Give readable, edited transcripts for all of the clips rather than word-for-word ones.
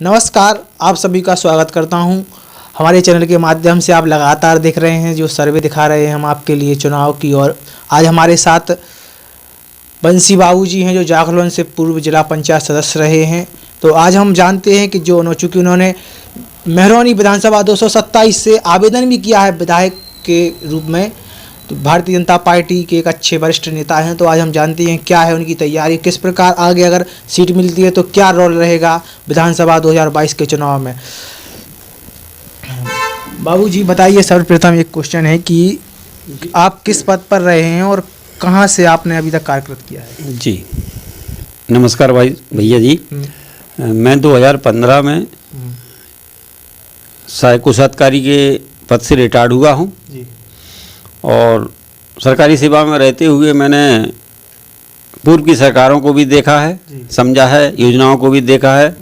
नमस्कार, आप सभी का स्वागत करता हूं। हमारे चैनल के माध्यम से आप लगातार देख रहे हैं जो सर्वे दिखा रहे हैं हम आपके लिए चुनाव की। और आज हमारे साथ बंसी बाबू जी हैं जो जाखलौन से पूर्व जिला पंचायत सदस्य रहे हैं। तो आज हम जानते हैं कि जो चूँकि उन्होंने मेहरौनी विधानसभा 227 से आवेदन भी किया है विधायक के रूप में, तो भारतीय जनता पार्टी के एक अच्छे वरिष्ठ नेता हैं। तो आज हम जानते हैं क्या है उनकी तैयारी, किस प्रकार आगे अगर सीट मिलती है तो क्या रोल रहेगा विधानसभा 2022 के चुनाव में। बाबू जी बताइए, सर्वप्रथम एक क्वेश्चन है कि आप किस पद पर रहे हैं और कहां से आपने अभी तक कार्य किया है। जी नमस्कार भाई भैया जी। मैं 2015 में सहायक कोषाधिकारी के पद से रिटायर्ड हुआ हूँ जी। और सरकारी सेवा में रहते हुए मैंने पूर्व की सरकारों को भी देखा है, समझा है, योजनाओं को भी देखा है,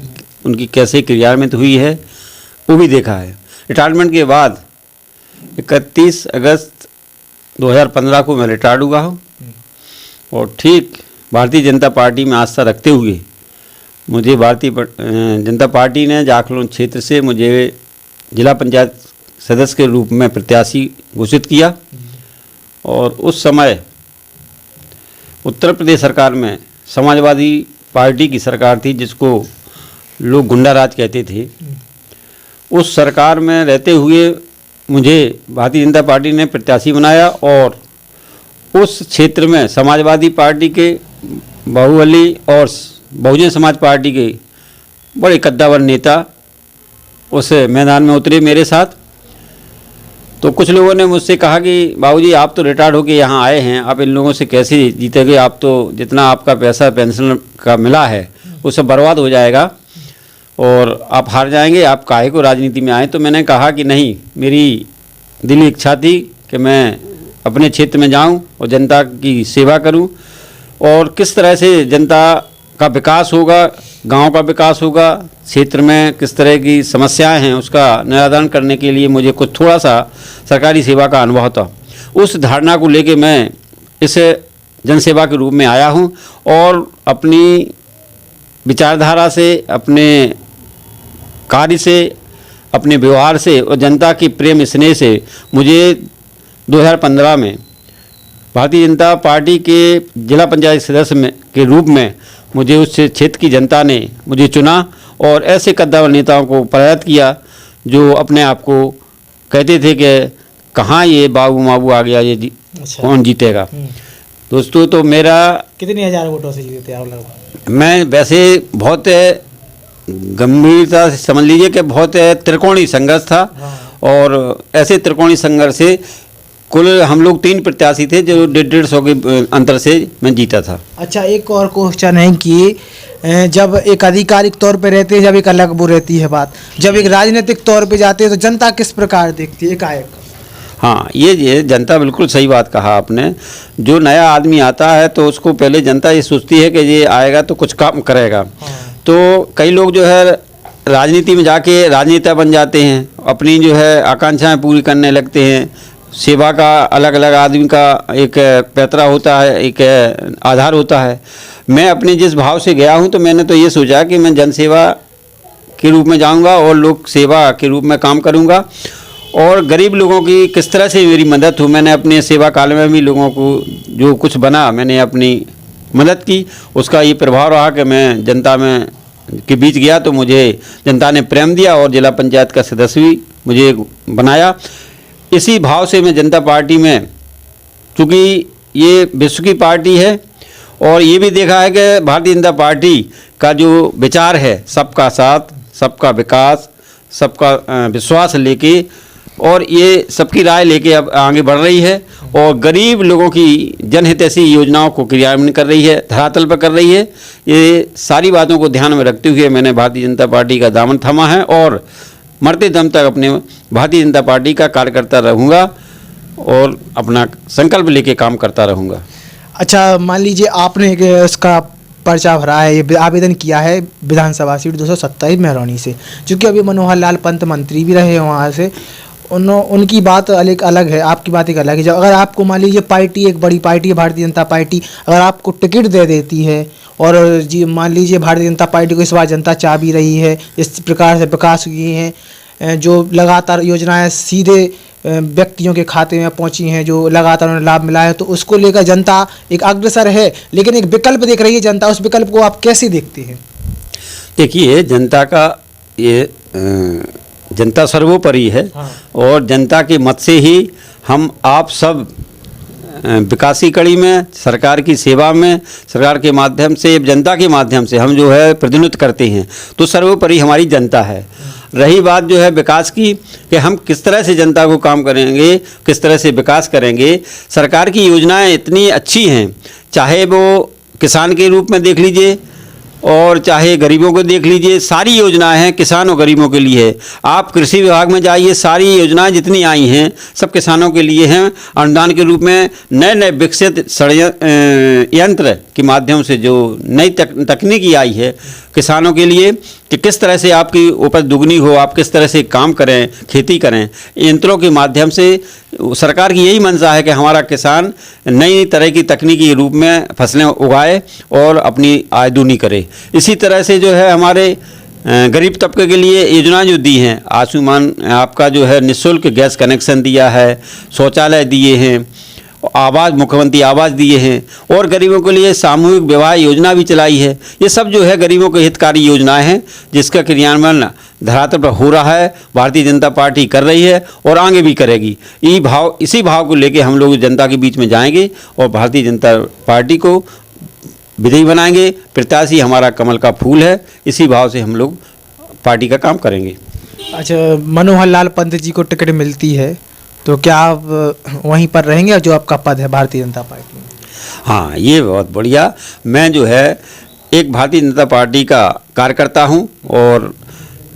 उनकी कैसे क्रियान्वित हुई है वो भी देखा है। रिटायरमेंट के बाद 31 अगस्त 2015 को मैं रिटायर्ड हुआ हूँ और ठीक भारतीय जनता पार्टी में आस्था रखते हुए मुझे भारतीय जनता पार्टी ने जाखलौन क्षेत्र से मुझे जिला पंचायत सदस्य के रूप में प्रत्याशी घोषित किया। और उस समय उत्तर प्रदेश सरकार में समाजवादी पार्टी की सरकार थी जिसको लोग गुंडा राज कहते थे। उस सरकार में रहते हुए मुझे भारतीय जनता पार्टी ने प्रत्याशी बनाया और उस क्षेत्र में समाजवादी पार्टी के बाहुबली और बहुजन समाज पार्टी के बड़े कद्दावर नेता उस मैदान में उतरे मेरे साथ। तो कुछ लोगों ने मुझसे कहा कि बाबूजी आप तो रिटायर्ड होके यहाँ आए हैं, आप इन लोगों से कैसे जीतेंगे, आप तो जितना आपका पैसा पेंशन का मिला है वो सब बर्बाद हो जाएगा और आप हार जाएंगे, आप काहे को राजनीति में आए। तो मैंने कहा कि नहीं, मेरी दिली इच्छा थी कि मैं अपने क्षेत्र में जाऊं और जनता की सेवा करूं और किस तरह से जनता का विकास होगा, गांव का विकास होगा, क्षेत्र में किस तरह की समस्याएं हैं उसका निराकरण करने के लिए मुझे कुछ थोड़ा सा सरकारी सेवा का अनुभव था। उस धारणा को लेके मैं इस जनसेवा के रूप में आया हूं और अपनी विचारधारा से, अपने कार्य से, अपने व्यवहार से और जनता की प्रेम स्नेह से मुझे 2015 में भारतीय जनता पार्टी के जिला पंचायत सदस्य में के रूप में मुझे उस क्षेत्र की जनता ने मुझे चुना और ऐसे कद्दावर नेताओं को पराजित किया जो अपने आप को कहते थे कि कहाँ ये बाबू माबू आ गया, ये कौन जीतेगा। दोस्तों तो मेरा कितने हजार वोटों से जीते आप लगभग? मैं वैसे बहुत गंभीरता से समझ लीजिए कि बहुत त्रिकोणीय संघर्ष था। और ऐसे त्रिकोणीय संघर्ष से कुल हम लोग 3 प्रत्याशी थे जो 150 के अंतर से मैं जीता था। अच्छा, एक और क्वेश्चन है कि जब एक आधिकारिक तौर पे रहते हैं, जब एक अलग वो रहती है बात, जब एक राजनीतिक तौर पे जाते हैं तो जनता किस प्रकार देखती है एकाएक? हाँ, ये जनता बिल्कुल सही बात कहा आपने। जो नया आदमी आता है तो उसको पहले जनता ये सोचती है कि ये आएगा तो कुछ काम करेगा। तो कई लोग जो है राजनीति में जाके राजनेता बन जाते हैं, अपनी जो है आकांक्षाएं पूरी करने लगते हैं। सेवा का अलग अलग आदमी का एक पैतरा होता है, एक आधार होता है। मैं अपने जिस भाव से गया हूं तो मैंने तो ये सोचा कि मैं जनसेवा के रूप में जाऊंगा और लोक सेवा के रूप में काम करूंगा और गरीब लोगों की किस तरह से मेरी मदद हो। मैंने अपने सेवा काल में भी लोगों को जो कुछ बना मैंने अपनी मदद की, उसका ये प्रभाव रहा कि मैं जनता में के बीच गया तो मुझे जनता ने प्रेम दिया और जिला पंचायत का सदस्य भी मुझे बनाया। इसी भाव से मैं जनता पार्टी में, चूँकि ये विश्व की पार्टी है और ये भी देखा है कि भारतीय जनता पार्टी का जो विचार है सबका साथ, सबका विकास, सबका विश्वास लेके और ये सबकी राय लेके अब आगे बढ़ रही है और गरीब लोगों की जनहितैषी योजनाओं को क्रियान्वित कर रही है, धरातल पर कर रही है। ये सारी बातों को ध्यान में रखते हुए मैंने भारतीय जनता पार्टी का दामन थामा है और मरते दम तक अपने भारतीय जनता पार्टी का कार्यकर्ता रहूँगा और अपना संकल्प लेके काम करता रहूँगा। अच्छा, मान लीजिए आपने इसका पर्चा भरा है, ये आवेदन किया है विधानसभा सीट 227 मेहरौनी से, चूँकि अभी मनोहर लाल पंत मंत्री भी रहे वहाँ से उनकी बात अलग अलग है, आपकी बात एक अलग है। जब अगर आपको मान लीजिए पार्टी, एक बड़ी पार्टी है भारतीय जनता पार्टी, अगर आपको टिकट दे देती है और जी मान लीजिए भारतीय जनता पार्टी को इस बार जनता चाह भी रही है, इस प्रकार से विकास हुई हैं, जो लगातार योजनाएं सीधे व्यक्तियों के खाते में पहुंची हैं, जो लगातार उन्हें लाभ मिला है, तो उसको लेकर जनता एक अग्रसर है, लेकिन एक विकल्प देख रही है जनता। उस विकल्प को आप कैसे देखते हैं? देखिए, जनता का ये जनता सर्वोपरि है। हाँ। और जनता के मत से ही हम आप सब विकासी कड़ी में, सरकार की सेवा में, सरकार के माध्यम से, जनता के माध्यम से हम जो है प्रतिनिधित्व करते हैं। तो सर्वोपरि हमारी जनता है। रही बात जो है विकास की, कि हम किस तरह से जनता को काम करेंगे, किस तरह से विकास करेंगे। सरकार की योजनाएं इतनी अच्छी हैं, चाहे वो किसान के रूप में देख लीजिए और चाहे गरीबों को देख लीजिए, सारी योजनाएं हैं किसान और गरीबों के लिए। आप कृषि विभाग में जाइए, सारी योजनाएं जितनी आई हैं सब किसानों के लिए हैं। अनुदान के रूप में नए नए विकसित यंत्र के माध्यम से जो नई तकनीकी आई है किसानों के लिए, कि किस तरह से आपकी उपज दुगनी हो, आप किस तरह से काम करें, खेती करें, यंत्रों के माध्यम से सरकार की यही मंशा है कि हमारा किसान नई तरह की तकनीकी रूप में फसलें उगाए और अपनी आय दूनी करे। इसी तरह से जो है हमारे गरीब तबके के लिए योजनाएं जो दी हैं, आयुष्मान आपका जो है निःशुल्क गैस कनेक्शन दिया है, शौचालय दिए हैं, आवास, मुख्यमंत्री आवास दिए हैं, और गरीबों के लिए सामूहिक विवाह योजना भी चलाई है। ये सब जो है गरीबों के हितकारी योजनाएं हैं, जिसका क्रियान्वयन धरातल पर हो रहा है। भारतीय जनता पार्टी कर रही है और आगे भी करेगी। इसी भाव को लेके हम लोग जनता के बीच में जाएंगे और भारतीय जनता पार्टी को विजयी बनाएंगे। प्रत्याशी हमारा कमल का फूल है, इसी भाव से हम लोग पार्टी का काम करेंगे। अच्छा, मनोहर लाल पंत जी को टिकट मिलती है तो क्या आप वहीं पर रहेंगे जो आपका पद है भारतीय जनता पार्टी में? हाँ, ये बहुत बढ़िया। मैं जो है एक भारतीय जनता पार्टी का कार्यकर्ता हूँ और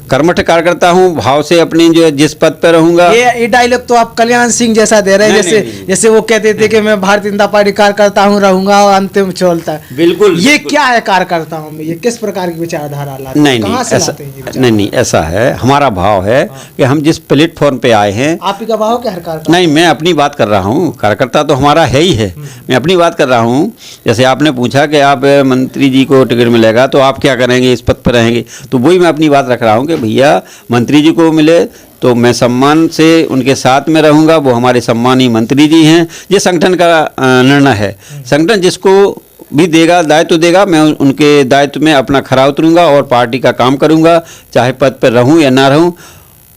कर्मठ कार्यकर्ता हूँ, भाव से अपनी जो है जिस पद पर रहूंगा। ये डायलॉग तो आप कल्याण सिंह जैसा दे रहे हैं, जैसे वो कहते थे कि मैं भारतीय जनता पार्टी कार्यकर्ता हूँ, रहूंगा और अंतिम चलता है। बिल्कुल, ये क्या है कार्यकर्ता हूँ में? ये किस प्रकार की विचारधारा लाते हैं? कहाँ से लाते हैं ये विचार? नहीं, ऐसा है, हमारा भाव है कि हम जिस प्लेटफॉर्म पे आए हैं। आपका भाव क्या है कार्यकर्ता? नहीं, मैं अपनी बात कर रहा हूँ, कार्यकर्ता तो हमारा है ही है। मैं अपनी बात कर रहा हूँ। जैसे आपने पूछा कि आप मंत्री जी को टिकट मिलेगा तो आप क्या करेंगे, इस पद पर रहेंगे, तो वही मैं अपनी बात रख रहा हूँ कि भैया मंत्री जी को मिले तो मैं सम्मान से उनके साथ में रहूंगा। वो हमारे सम्मानीय मंत्री जी हैं। ये संगठन का निर्णय है। संगठन जिसको भी देगा, दायित्व देगा, मैं उनके दायित्व में अपना खरा उतरूंगा और पार्टी का काम करूंगा, चाहे पद पर रहूं या ना रहूं।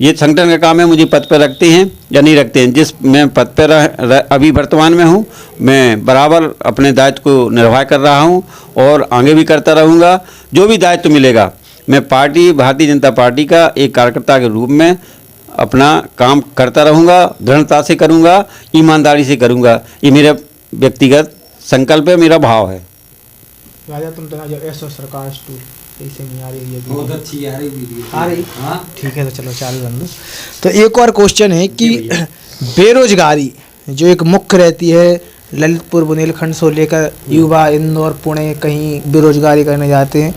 ये संगठन का काम है, मुझे पद पर रखते हैं या नहीं रखते हैं। जिस मैं पद पर अभी वर्तमान में हूँ, मैं बराबर अपने दायित्व को निर्वाह कर रहा हूँ और आगे भी करता रहूँगा। जो भी दायित्व मिलेगा मैं भारतीय जनता पार्टी का एक कार्यकर्ता के रूप में अपना काम करता रहूँगा, दृढ़ता से करूँगा, ईमानदारी से करूँगा। ये मेरा व्यक्तिगत संकल्प है, मेरा भाव है। राजा तुम तो जब ऐसा सरकार स्टूल ऐसे नहीं आ रही है, बहुत अच्छी आ रही वीडियो। आ रही? हाँ, ठीक है, तो चलो चालू रख दो। तो एक और क्वेश्चन है कि बेरोजगारी जो एक मुख्य रहती है, ललितपुर बुंदेलखंड से लेकर युवा इंदौर, पुणे कहीं बेरोजगारी करने जाते हैं,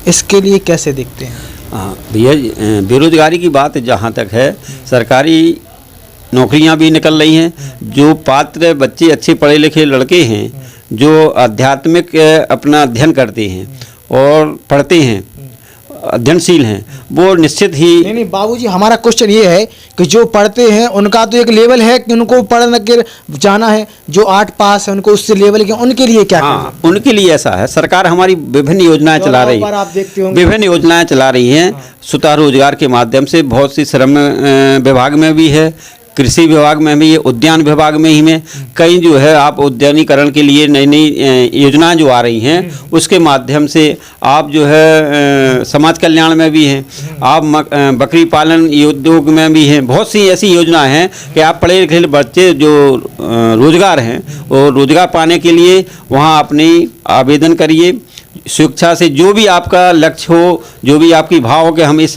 इसके लिए कैसे देखते हैं? हाँ भैया, बेरोजगारी की बात जहाँ तक है, सरकारी नौकरियाँ भी निकल रही हैं। जो पात्र बच्चे, अच्छे पढ़े लिखे लड़के हैं, जो आध्यात्मिक अपना अध्ययन करते हैं और पढ़ते हैं, अध्ययनशील हैं, वो निश्चित ही। नहीं बाबूजी, हमारा क्वेश्चन ये है कि जो पढ़ते हैं उनका तो एक लेवल है कि उनको पढ़ के जाना है, जो 8 पास है उनको उससे लेवल के, उनके लिए क्या? हाँ, उनके लिए ऐसा है, सरकार हमारी विभिन्न योजनाएं चला रही है। आप देखते होंगे विभिन्न योजनाएं चला रही हैं। स्वतः रोजगार के माध्यम से बहुत सी श्रम विभाग में भी है, कृषि विभाग में भी, उद्यान विभाग में ही में कई जो है आप उद्यानीकरण के लिए नई नई योजनाएं जो आ रही हैं, उसके माध्यम से आप जो है समाज कल्याण में भी हैं, आप बकरी पालन उद्योग में भी हैं। बहुत सी ऐसी योजनाएं हैं कि आप पढ़े लिखे बच्चे जो रोजगार हैं, वो रोजगार पाने के लिए वहाँ अपनी आवेदन करिए। शिक्षा से जो भी आपका लक्ष्य हो, जो भी आपकी भाव हो कि हम इस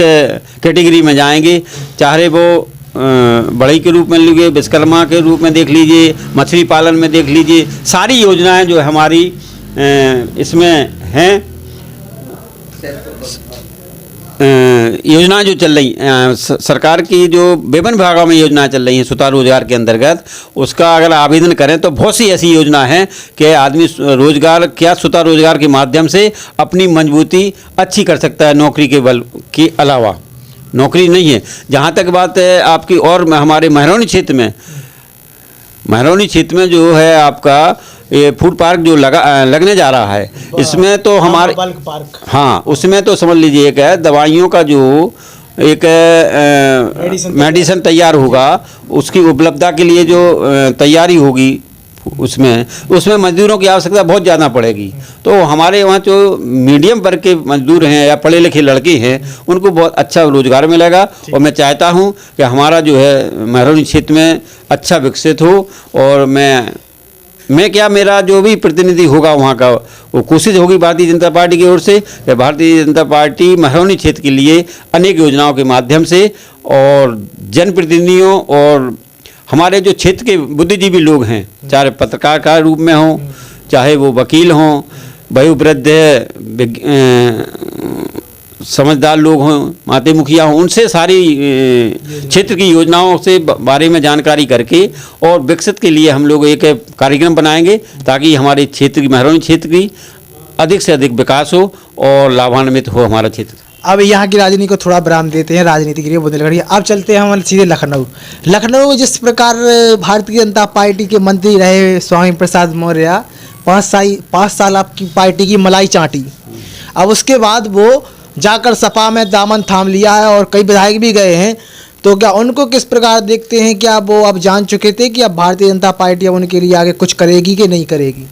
कैटेगरी में जाएंगे, चाहे वो बढ़ई के रूप में लीजिए, विश्वकर्मा के रूप में देख लीजिए, मछली पालन में देख लीजिए, सारी योजनाएं जो हमारी इसमें हैं, योजना जो चल रही सरकार की जो विभिन्न विभागों में योजनाएं चल रही हैं सुतार रोजगार के अंतर्गत, उसका अगर आवेदन करें तो बहुत सी ऐसी योजना है कि आदमी रोजगार क्या सुतार रोजगार के माध्यम से अपनी मजबूती अच्छी कर सकता है, नौकरी के बल के अलावा नौकरी नहीं है। जहाँ तक बात है आपकी, और हमारे महरौनी क्षेत्र में जो है आपका ये फूड पार्क जो लगने जा रहा है, इसमें तो हमारे बल्क पार्क, हाँ, उसमें तो समझ लीजिए एक है दवाइयों का जो एक मेडिसिन तैयार होगा, उसकी उपलब्धता के लिए जो तैयारी होगी उसमें मजदूरों की आवश्यकता बहुत ज़्यादा पड़ेगी। तो हमारे वहाँ जो मीडियम वर्ग के मजदूर हैं या पढ़े लिखे लड़के हैं, उनको बहुत अच्छा रोजगार मिलेगा। और मैं चाहता हूँ कि हमारा जो है महरौनी क्षेत्र में अच्छा विकसित हो, और मैं क्या, मेरा जो भी प्रतिनिधि होगा वहाँ का, वो कोशिश होगी भारतीय जनता पार्टी की ओर से कि भारतीय जनता पार्टी महरौनी क्षेत्र के लिए अनेक योजनाओं के माध्यम से और जनप्रतिनिधियों और हमारे जो क्षेत्र के बुद्धिजीवी लोग हैं, चाहे पत्रकार का रूप में हों, चाहे वो वकील हों, वयोवृद्ध समझदार लोग हों, माते मुखिया हों, उनसे सारी क्षेत्र की योजनाओं से बारे में जानकारी करके और विकसित के लिए हम लोग एक कार्यक्रम बनाएंगे, ताकि हमारे क्षेत्र की महरौनी क्षेत्र की अधिक से अधिक विकास हो और लाभान्वित हो हमारा क्षेत्र। अब यहाँ की राजनीति को थोड़ा विराम देते हैं, राजनीति के लिए बुंदेलखंड। अब चलते हैं हम सीधे लखनऊ में जिस प्रकार भारतीय जनता पार्टी के मंत्री रहे स्वामी प्रसाद मौर्य, 5 साल आपकी पार्टी की मलाई चाटी, अब उसके बाद वो जाकर सपा में दामन थाम लिया है और कई विधायक भी गए हैं। तो क्या उनको किस प्रकार देखते हैं? क्या वो अब जान चुके थे कि अब भारतीय जनता पार्टी अब उनके लिए आगे कुछ करेगी कि नहीं करेगी?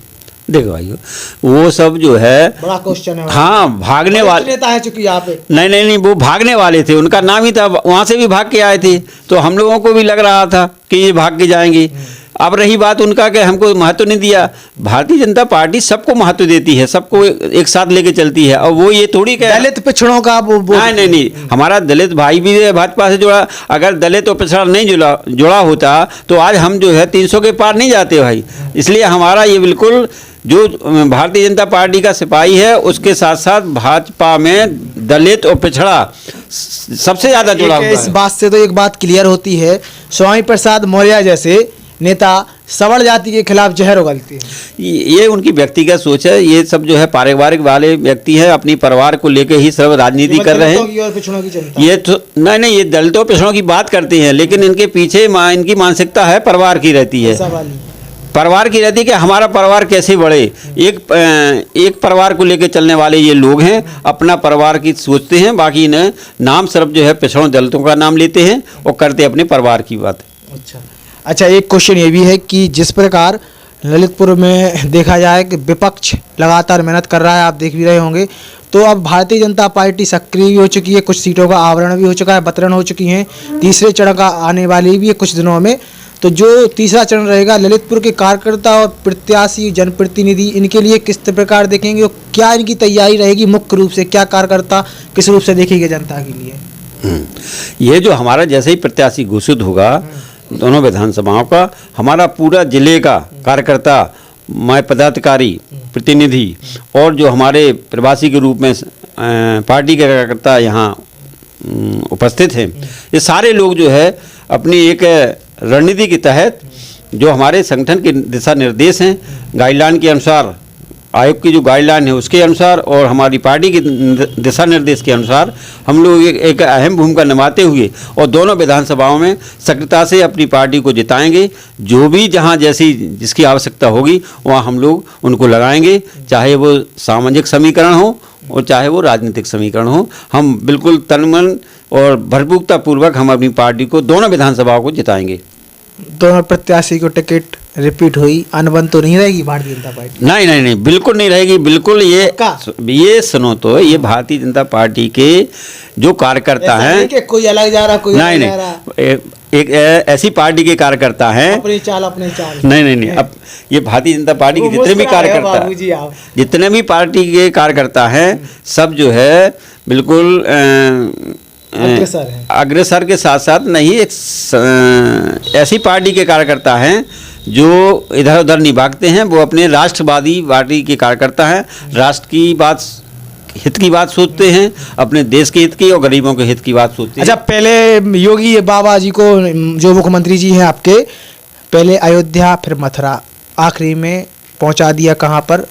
देखो भाइयों, वो सब जो है बड़ा क्वेश्चन है। हाँ, भागने वाले नेता है चूंकि यहाँ पे नहीं, वो भागने वाले थे, उनका नाम ही था, वहाँ से भी भाग के आए थे, तो हम लोगों को भी लग रहा था कि ये भाग के जाएंगे। अब रही बात उनका कि हमको महत्व नहीं दिया, भारतीय जनता पार्टी सबको महत्व देती है, सबको एक साथ लेके चलती है। और वो ये थोड़ी कि दलित पिछड़ों का वो नहीं, हमारा दलित भाई भी भाजपा से जुड़ा। अगर दलित और पिछड़ा नहीं जुड़ा होता तो आज हम जो है 300 के पार नहीं जाते भाई। इसलिए हमारा ये बिल्कुल जो भारतीय जनता पार्टी का सिपाही है, उसके साथ साथ भाजपा में दलित और पिछड़ा सबसे ज़्यादा जुड़ा हुआ है। इस बात से तो एक बात क्लियर होती है, स्वामी प्रसाद मौर्य जैसे नेता सवर्ण जाति के खिलाफ जहर उगलते हैं। ये उनकी व्यक्तिगत सोच है। ये सब जो है पारिवारिक वाले व्यक्ति हैं, अपनी परिवार को लेकर ही सब राजनीति कर रहे हैं। ये तो नहीं, ये दलितों पिछड़ों की बात करते हैं, लेकिन इनके पीछे इनकी मानसिकता है परिवार की रहती है, परिवार की रहती है कि हमारा परिवार कैसे बढ़े। एक परिवार को लेकर चलने वाले ये लोग हैं, अपना परिवार की सोचते हैं, बाकी ने नाम सिर्फ जो है पिछड़ों दलितों का नाम लेते हैं और करते अपने परिवार की बात। अच्छा, एक क्वेश्चन ये भी है कि जिस प्रकार ललितपुर में देखा जाए कि विपक्ष लगातार मेहनत कर रहा है, आप देख भी रहे होंगे, तो अब भारतीय जनता पार्टी सक्रिय भी हो चुकी है, कुछ सीटों का आवरण भी हो चुका है, वितरण हो चुकी हैं, तीसरे चरण का आने वाली भी है कुछ दिनों में। तो जो तीसरा चरण रहेगा, ललितपुर के कार्यकर्ता और प्रत्याशी जनप्रतिनिधि इनके लिए किस प्रकार देखेंगे और क्या इनकी तैयारी रहेगी? मुख्य रूप से क्या कार्यकर्ता किस रूप से देखेंगे जनता के लिए? ये जो हमारा जैसे ही प्रत्याशी घोषित होगा दोनों विधानसभाओं का, हमारा पूरा जिले का कार्यकर्ता, मैं पदाधिकारी, प्रतिनिधि और जो हमारे प्रवासी के रूप में पार्टी के कार्यकर्ता यहाँ उपस्थित हैं, ये सारे लोग जो है अपनी एक रणनीति के तहत जो हमारे संगठन के दिशा निर्देश हैं, गाइडलाइन के अनुसार, आयोग की जो गाइडलाइन है उसके अनुसार और हमारी पार्टी के दिशा निर्देश के अनुसार हम लोग एक अहम भूमिका निभाते हुए और दोनों विधानसभाओं में सक्रियता से अपनी पार्टी को जिताएंगे। जो भी जहां जैसी जिसकी आवश्यकता होगी वहां हम लोग उनको लगाएंगे, चाहे वो सामाजिक समीकरण हो और चाहे वो राजनीतिक समीकरण हो। हम बिल्कुल तन मन और भरपूरता पूर्वक हम अपनी पार्टी को दोनों विधानसभाओं को जिताएंगे। दोनों प्रत्याशी को टिकट रिपीट हुई, अनबन तो नहीं रहेगी भारतीय जनता पार्टी? नहीं, बिल्कुल नहीं रहेगी, बिल्कुल। ये सुनो तो, ये भारतीय जनता पार्टी के जो कार्यकर्ता हैं, कोई अलग जा रहा, कोई अलग जा रहा। एक ऐसी पार्टी के कार्यकर्ता हैं, अपनी चाल। नहीं, अब ये भारतीय जनता पार्टी के जितने भी पार्टी के कार्यकर्ता हैं, सब जो है बिल्कुल अग्रसर के साथ साथ नहीं, एक ऐसी पार्टी के कार्यकर्ता हैं जो इधर उधर नहीं भागते हैं। वो अपने राष्ट्रवादी पार्टी के कार्यकर्ता हैं, राष्ट्र की बात हित की बात सोचते हैं, अपने देश के हित की और गरीबों के हित की बात सोचते हैं। अच्छा, पहले योगी बाबा जी को, जो मुख्यमंत्री जी हैं आपके, पहले अयोध्या फिर मथुरा, आखिरी में पहुंचा दिया कहाँ पर?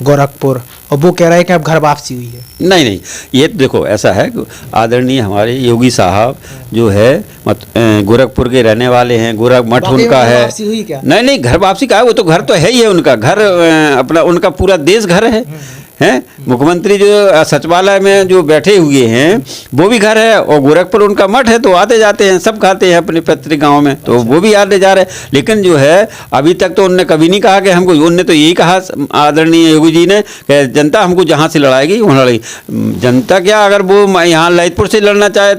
गोरखपुर। और वो कह रहे हैं कि अब घर वापसी हुई है। नहीं नहीं, ये देखो ऐसा है कि आदरणीय हमारे योगी साहब जो है गोरखपुर के रहने वाले हैं, गोरख मठ उनका है। वापसी हुई क्या? नहीं नहीं, घर वापसी का है, वो तो घर तो है ही है उनका घर, अपना उनका पूरा देश घर है। हैं मुख्यमंत्री जो सचिवालय में जो बैठे हुए हैं वो भी घर है, और गोरखपुर उनका मठ है, तो आते जाते हैं, सब खाते हैं अपने पैतृक गांव में, तो वो भी आते जा रहे हैं। लेकिन जो है अभी तक तो उनने कभी नहीं कहा कि हमको, उनने तो यही कहा आदरणीय योगी जी ने कि जनता हमको जहाँ से लड़ाएगी वहाँ लड़ेगी। जनता क्या, अगर वो यहाँ ललितपुर से लड़ना चाहे,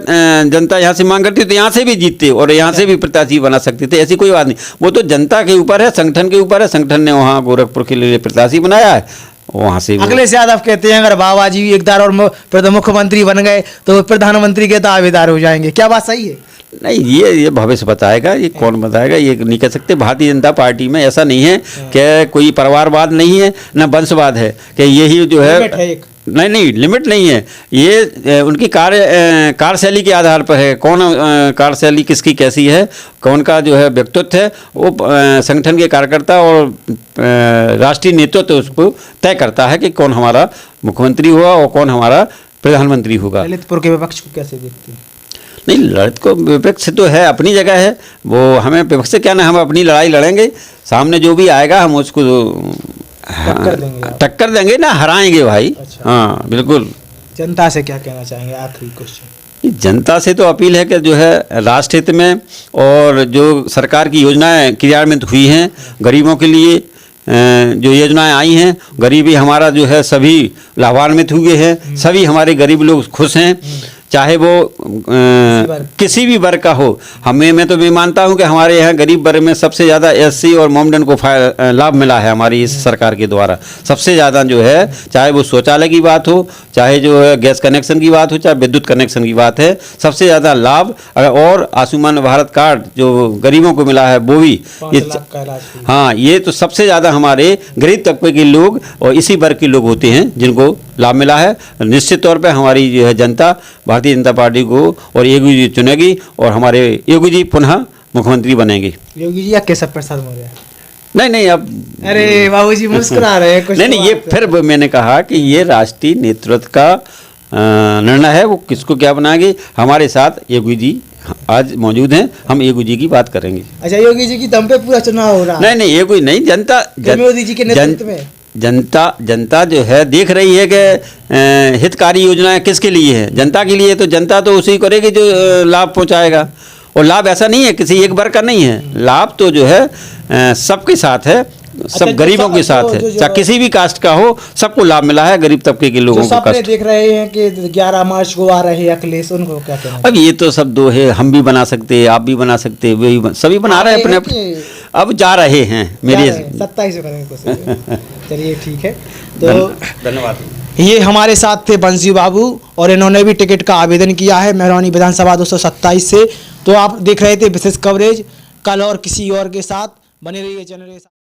जनता यहाँ से मांग करती तो यहाँ से भी जीतते और यहाँ से भी प्रत्याशी बना सकते थे, ऐसी कोई बात नहीं। वो तो जनता के ऊपर है, संगठन के ऊपर है, संगठन ने वहाँ गोरखपुर के लिए प्रत्याशी बनाया है, वहाँ से अखिलेश यादव कहते हैं अगर बाबा जी एक बार और मुख्यमंत्री बन गए तो वो प्रधानमंत्री के दावेदार हो जाएंगे। क्या बात सही है? नहीं, ये भविष्य बताएगा, ये कौन बताएगा, ये नहीं कह सकते। भारतीय जनता पार्टी में ऐसा नहीं है कि कोई परिवारवाद नहीं है, न वंशवाद है कि यही जो है। नहीं नहीं, लिमिट नहीं है, ये उनकी कार्यशैली के आधार पर है। कौन कार्यशैली किसकी कैसी है, कौन का जो है व्यक्तित्व है, वो संगठन के कार्यकर्ता और राष्ट्रीय नेतृत्व उसको तय करता है कि कौन हमारा मुख्यमंत्री हुआ और कौन हमारा प्रधानमंत्री होगा। ललितपुर के विपक्ष को कैसे देखते हैं? नहीं, ललित को विपक्ष तो है, अपनी जगह है वो, हमें विपक्ष से क्या ना, हम अपनी लड़ाई लड़ेंगे, सामने जो भी आएगा हम उसको टक्कर देंगे ना, हराएंगे भाई। अच्छा। हाँ बिल्कुल। जनता से क्या कहना चाहेंगे आखिरी क्वेश्चन? जनता से तो अपील है कि जो है राष्ट्र हित में और जो सरकार की योजनाएं क्रियान्वित हुई हैं गरीबों के लिए, जो योजनाएं आई हैं, गरीबी हमारा जो है सभी लाभान्वित हुए हैं, सभी हमारे गरीब लोग खुश हैं, चाहे वो किसी भी वर्ग का हो। मैं तो भी मानता हूं कि हमारे यहाँ गरीब वर्ग में सबसे ज़्यादा एससी और मोमडन को लाभ मिला है हमारी इस सरकार के द्वारा, सबसे ज़्यादा जो है, चाहे वो शौचालय की बात हो, चाहे जो है गैस कनेक्शन की बात हो, चाहे विद्युत कनेक्शन की बात है, सबसे ज़्यादा लाभ। और आयुष्मान भारत कार्ड जो गरीबों को मिला है वो भी, हाँ, ये तो सबसे ज़्यादा हमारे गरीब तबके के लोग और इसी वर्ग के लोग होते हैं जिनको लाभ मिला है। निश्चित तौर पे हमारी जो है जनता भारतीय जनता पार्टी को और योगी जी चुनेगी और हमारे योगी जी पुनः मुख्यमंत्री बनेंगे। योगी जी या केशव प्रसाद मौर्य? नहीं नहीं, अब अरे बाबूजी मुस्कुरा रहे हैं कुछ। नहीं नहीं, ये फिर मैंने कहा कि ये राष्ट्रीय नेतृत्व का निर्णय है, वो किसको क्या बनाएगी। हमारे साथ योगी जी आज मौजूद हैं, हम योगी जी की बात करेंगे। अच्छा, योगी जी की दम पे पूरा चुनाव हो रहा है? नहीं नहीं, योगी नहीं, जनता मोदी जी के नेतृत्व में जनता जो है देख रही है कि हितकारी योजनाएं किसके लिए है, जनता के लिए, तो जनता तो उसी करेगी जो लाभ पहुंचाएगा। और लाभ ऐसा नहीं है किसी एक वर्ग का नहीं है, लाभ तो जो है सबके साथ है, सब गरीबों के साथ है, चाहे किसी भी कास्ट का हो, सबको लाभ मिला है, गरीब तबके के लोगों को। सब देख रहे हैं कि 11 मार्च को आ रहे हैं अखिलेश, उनको क्या कहना? अब ये तो सब दो है, हम भी बना सकते हैं, आप भी बना सकते हैं, वही सभी बना रहे हैं अपने अपने, अब जा रहे हैं मेरे 27 करेंगे। चलिए ठीक है, तो धन्यवाद। ये हमारे साथ थे बंसी बाबू और इन्होंने भी टिकट का आवेदन किया है मेहरौनी विधानसभा 227 से। तो आप देख रहे थे विशेष कवरेज, कल और किसी और के साथ बने रहिए चैनल के साथ।